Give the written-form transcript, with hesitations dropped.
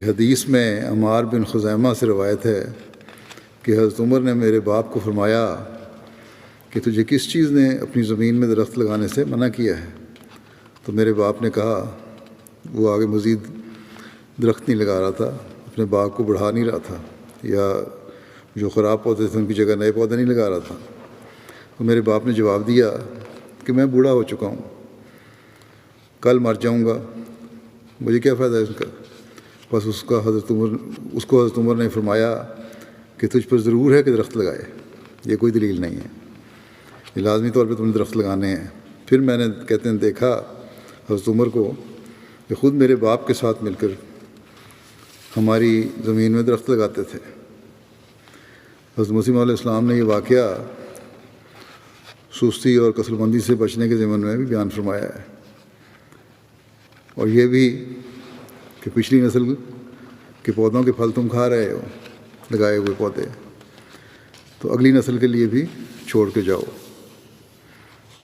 حدیث میں عمار بن خزیمہ سے روایت ہے کہ حضرت عمر نے میرے باپ کو فرمایا کہ تجھے کس چیز نے اپنی زمین میں درخت لگانے سے منع کیا ہے؟ تو میرے باپ نے کہا وہ آگے مزید درخت نہیں لگا رہا تھا، اپنے باغ کو بڑھا نہیں رہا تھا، یا جو خراب پودے تھے ان کی جگہ نئے پودے نہیں لگا رہا تھا۔ تو میرے باپ نے جواب دیا کہ میں بوڑھا ہو چکا ہوں، کل مر جاؤں گا، مجھے کیا فائدہ ہے اس کا؟ بس اس کو حضرت عمر نے فرمایا کہ تجھ پر ضرور ہے کہ درخت لگائے، یہ کوئی دلیل نہیں ہے، یہ لازمی طور پہ تم نے درخت لگانے ہیں۔ پھر میں نے کہتے ہیں دیکھا حضرت عمر کو کہ خود میرے باپ کے ساتھ مل کر ہماری زمین میں درخت لگاتے تھے۔ حضرت مسیح علیہ السلام نے یہ واقعہ سستی اور کسل مندی سے بچنے کے ضمن میں بھی بیان فرمایا ہے، اور یہ بھی کہ پچھلی نسل کے پودوں کے پھل تم کھا رہے ہو، لگائے ہوئے پودے، تو اگلی نسل کے لیے بھی چھوڑ کے جاؤ۔